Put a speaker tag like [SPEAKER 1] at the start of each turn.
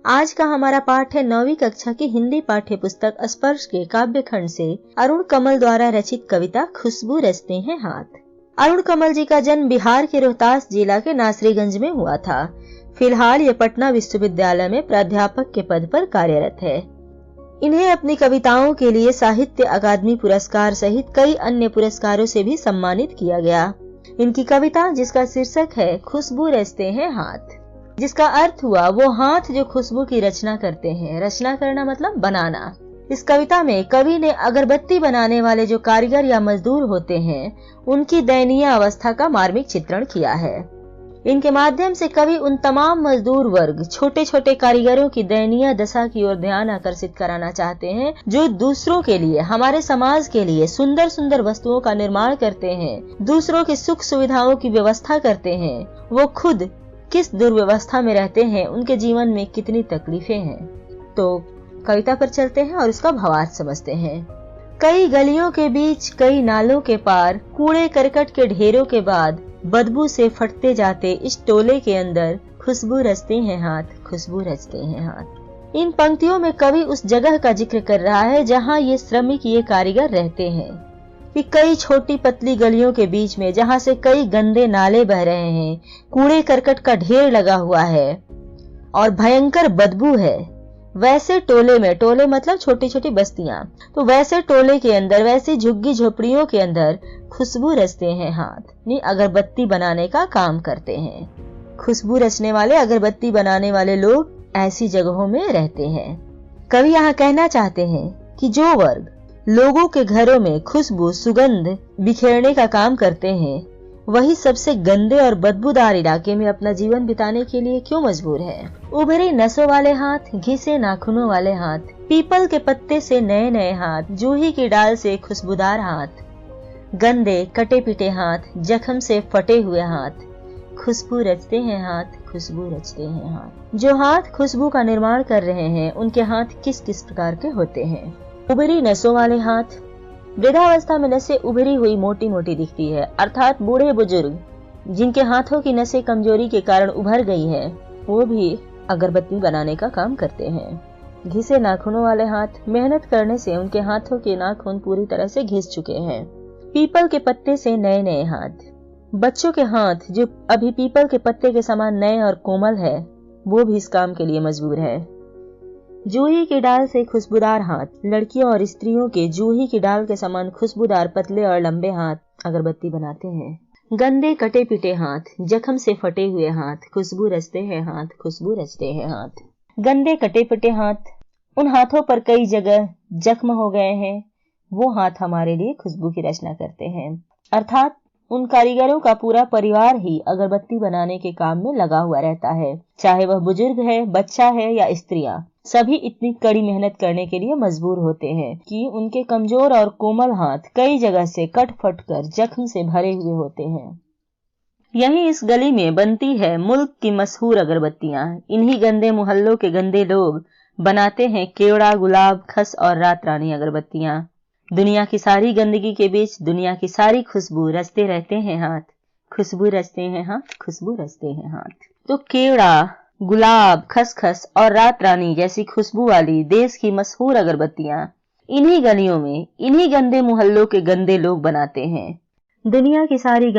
[SPEAKER 1] आज का हमारा पाठ है 9वीं कक्षा की हिंदी पाठ्य पुस्तक स्पर्श के काव्य खंड से अरुण कमल द्वारा रचित कविता खुशबू रचते हैं हाथ। अरुण कमल जी का जन्म बिहार के रोहतास जिला के नासरीगंज में हुआ था। फिलहाल ये पटना विश्वविद्यालय में प्राध्यापक के पद पर कार्यरत है। इन्हें अपनी कविताओं के लिए साहित्य अकादमी पुरस्कार सहित कई अन्य पुरस्कारों से भी सम्मानित किया गया। इनकी कविता जिसका शीर्षक है खुशबू रचते हैं हाथ, जिसका अर्थ हुआ वो हाथ जो खुशबू की रचना करते हैं। रचना करना मतलब बनाना। इस कविता में कवि ने अगरबत्ती बनाने वाले जो कारीगर या मजदूर होते हैं उनकी दयनीय अवस्था का मार्मिक चित्रण किया है। इनके माध्यम से कवि उन तमाम मजदूर वर्ग, छोटे छोटे कारीगरों की दयनीय दशा की ओर ध्यान आकर्षित कराना चाहते हैं, जो दूसरों के लिए, हमारे समाज के लिए सुंदर सुंदर वस्तुओं का निर्माण करते हैं, दूसरों की सुख सुविधाओं की व्यवस्था करते हैं। वो खुद किस दुर्व्यवस्था में रहते हैं, उनके जीवन में कितनी तकलीफें हैं। तो कविता पर चलते हैं और उसका भावार्थ समझते हैं। कई गलियों के बीच, कई नालों के पार, कूड़े करकट के ढेरों के बाद बदबू से फटते जाते इस टोले के अंदर खुशबू रचते हैं हाथ, खुशबू रचते हैं हाथ। इन पंक्तियों में कवि उस जगह का जिक्र कर रहा है जहां ये श्रमिक, ये कारीगर रहते हैं। कि कई छोटी पतली गलियों के बीच में, जहां से कई गंदे नाले बह रहे हैं, कूड़े करकट का ढेर लगा हुआ है और भयंकर बदबू है, वैसे टोले में, टोले मतलब छोटी छोटी बस्तियां, तो वैसे टोले के अंदर, वैसी झुग्गी झोपड़ियों के अंदर खुशबू रचते हैं हाथ, नहीं अगरबत्ती बनाने का काम करते हैं। खुशबू रचने वाले, अगरबत्ती बनाने वाले लोग ऐसी जगहों में रहते हैं। कवि यहाँ कहना चाहते हैं कि जो वर्ग लोगों के घरों में खुशबू, सुगंध बिखेरने का काम करते हैं, वही सबसे गंदे और बदबूदार इलाके में अपना जीवन बिताने के लिए क्यों मजबूर है। उभरी नसों वाले हाथ, घिसे नाखूनों वाले हाथ, पीपल के पत्ते से नए नए हाथ, जूही की डाल से खुशबूदार हाथ, गंदे कटे पिटे हाथ, जख्म से फटे हुए हाथ, खुशबू रचते हैं हाथ, खुशबू रचते हैं हाथ। जो हाथ खुशबू का निर्माण कर रहे हैं, उनके हाथ किस किस प्रकार के होते हैं। उभरी नसों वाले हाथ, वृद्धावस्था में नसें उभरी हुई मोटी मोटी दिखती है, अर्थात बूढ़े बुजुर्ग जिनके हाथों की नसें कमजोरी के कारण उभर गई है, वो भी अगरबत्ती बनाने का काम करते हैं। घिसे नाखूनों वाले हाथ, मेहनत करने से उनके हाथों के नाखून पूरी तरह से घिस चुके हैं। पीपल के पत्ते से नए नए हाथ, बच्चों के हाथ जो अभी पीपल के पत्ते के समान नए और कोमल है, वो भी इस काम के लिए मजबूर है। जूही की डाल से खुशबूदार हाथ, लड़कियों और स्त्रियों के जूही की डाल के समान खुशबूदार पतले और लंबे हाथ अगरबत्ती बनाते हैं। गंदे कटे पिटे हाथ, जख्म से फटे हुए हाथ, खुशबू रचते हैं हाथ, खुशबू रचते हैं हाथ। गंदे कटे पिटे हाथ, उन हाथों पर कई जगह जख्म हो गए हैं, वो हाथ हमारे लिए खुशबू की रचना करते हैं। अर्थात उन कारीगरों का पूरा परिवार ही अगरबत्ती बनाने के काम में लगा हुआ रहता है, चाहे वह बुजुर्ग है, बच्चा है या स्त्रियां, सभी इतनी कड़ी मेहनत करने के लिए मजबूर होते हैं कि उनके कमजोर और कोमल हाथ कई जगह से कट फट कर जख्म से भरे हुए होते हैं। यही इस गली में बनती है मुल्क की मशहूर अगरबत्तियां। इन्हीं गंदे मोहल्लों के गंदे लोग बनाते हैं केवड़ा, गुलाब, खस और रात रानी अगरबत्तियां। दुनिया की सारी गंदगी के बीच दुनिया की सारी खुशबू रचते रहते हैं हाथ, खुशबू रचते हैं हाथ, खुशबू रचते हैं हाथ। तो केवड़ा, गुलाब, खसखस और रात रानी जैसी खुशबू वाली देश की मशहूर अगरबत्तियां इन्हीं गलियों में, इन्हीं गंदे मोहल्लों के गंदे लोग बनाते हैं। दुनिया की सारी